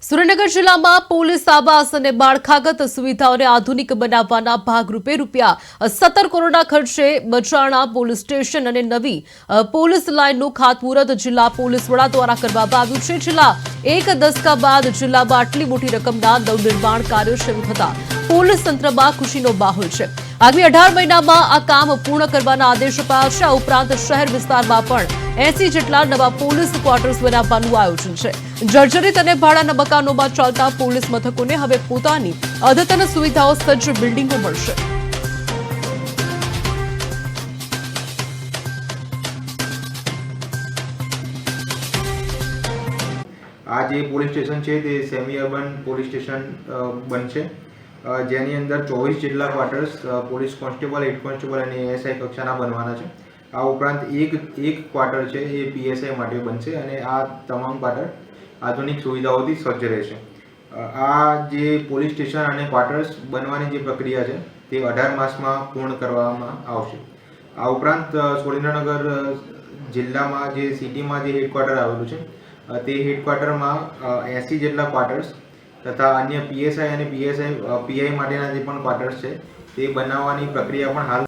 સુરેન્દ્રનગર જિલ્લામાં પોલીસ આવાસ અને માળખાગત સુવિધાઓને આધુનિક બનાવવાના ભાગરૂપે ₹17 કરોડના ખર્ચે બચાણા પોલીસ સ્ટેશન અને નવી પોલીસ લાઇનનું ખાતમુહૂર્ત જિલ્લા પોલીસ વડા દ્વારા કરવામાં આવ્યું છે। છેલ્લા એક દશકા બાદ જિલ્લામાં આટલી મોટી રકમના નવનિર્માણ કાર્યો શરૂ થતા પોલીસ તંત્રમાં ખુશીનો માહોલ છે। આગામી 18 મહિનામાં આ કામ પૂર્ણ કરવાના આદેશ અપાયા છે। આ ઉપરાંત શહેર વિસ્તારમાં પણ 80 જેટલા નવા પોલીસ ક્વાર્ટર્સ બનાવવાનું આયોજન છે। જર્જરિત અને ભાડાના મકાનોમાં ચાલતા પોલીસ મથકોને હવે પોતાની અદ્યતન સુવિધાઓ સજ્જ બિલ્ડિંગો મળશે। આ જે પોલીસ સ્ટેશન છે તે સેમી અર્બન પોલીસ સ્ટેશન બનશે, જેની અંદર 24 જેટલા quarters police constable, head constable અને એએસઆઈ કક્ષાના બનવાના છે। આ ઉપરાંત એક ક્વાર્ટર છે એ પીએસઆઈ માટે બનશે અને આ તમામ ક્વાર્ટર આધુનિક સુવિધાઓથી સજ્જ રહેશે। આ જે પોલીસ સ્ટેશન અને ક્વાર્ટર્સ બનવાની જે પ્રક્રિયા છે તે 18 માસમાં પૂર્ણ કરવામાં આવશે। આ ઉપરાંત સુરેન્દ્રનગર જિલ્લામાં જે સિટીમાં જે હેડક્વાર્ટર આવેલું છે તે હેડક્વાર્ટરમાં 80 જેટલા ક્વાર્ટર્સ તથા અન્ય પીએસઆઈ અને પીઆઈ માટેના જે પણ ક્વાર્ટર્સ છે તે બનાવવાની પ્રક્રિયા પણ હાલ